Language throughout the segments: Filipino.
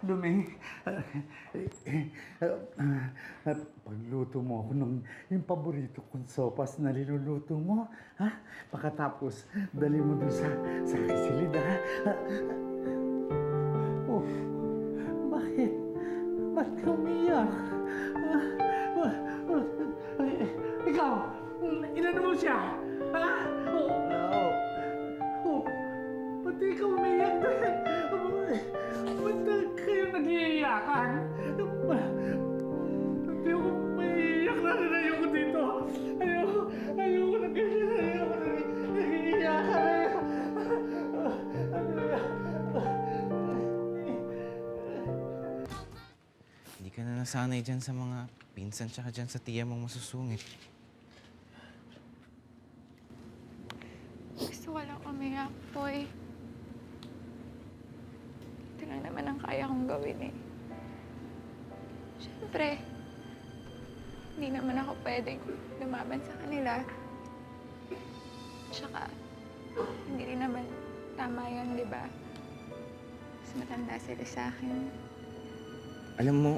Luming, pagluto mo ako ng yung paborito kong sopas na niluluto mo, ha? Pagkatapos, dali mo dun sa kisilid, ha? Oh, bakit? Ba't ka umiyak? Ikaw, inano mo siya? Ha? Oh, oh, ba't ikaw umiyak din? Ba't kayo nag-iiyakan? Hindi ako maiiyak na rin. Ayoko dito. Ayoko na ganyan. Ayoko na nag-iiyakan rin. Hindi ka na nasanay dyan sa mga pinsan tsaka dyan sa tiya mong masusungit. Gusto ko lang umiyak, Boy. Ito lang naman ang kaya kong gawin eh. Siyempre, hindi naman ako pwedeng lumaban sa kanila. Tsaka, hindi rin naman tama yun, di ba? Mas matanda sila sa akin. Alam mo,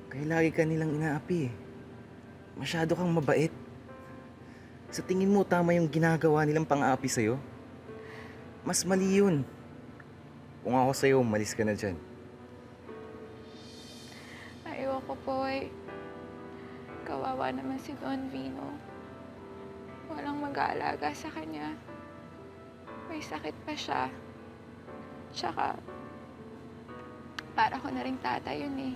kaya lagi ka nilang inaapi eh. Masyado kang mabait. Sa tingin mo, tama yung ginagawa nilang pang-aapi sa'yo? Mas mali yun. Kung ako sa'yo, umalis ka na dyan. Ayoko, Boy. Kawawa naman si Don Vino. Walang mag-aalaga sa kanya. May sakit pa siya. Tsaka, para ko na rin tatay yun eh.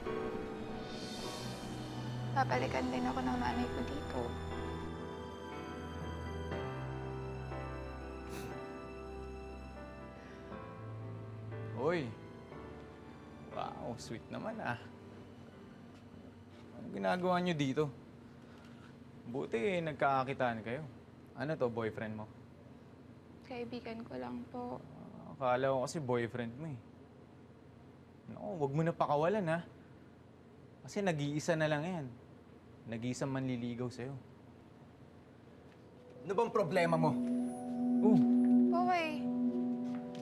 Papalikan din ako ng nanay ko dito. Hoy! Wow, sweet naman ah. Ano ginagawa niyo dito? Buti nagkakakitaan kayo. Ano to, boyfriend mo? Kaibigan ko lang po. Akala ko kasi boyfriend mo eh. Naku, wag mo na pakawalan ha. Kasi nag-iisa na lang yan. Nag-iisang manliligaw sa'yo. Ano bang problema mo? Oh, Boy!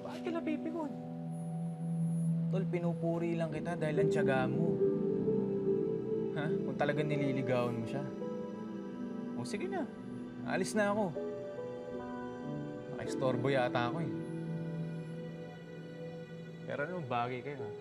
bakit ka napipikon? Tol, pinupuri lang kita dahil ang tiyaga mo. Ha? Kung talagang nililigawan mo siya. O sige na, alis na ako. Naka-istorbo yata ako eh. Pero ano, bagay kayo ha.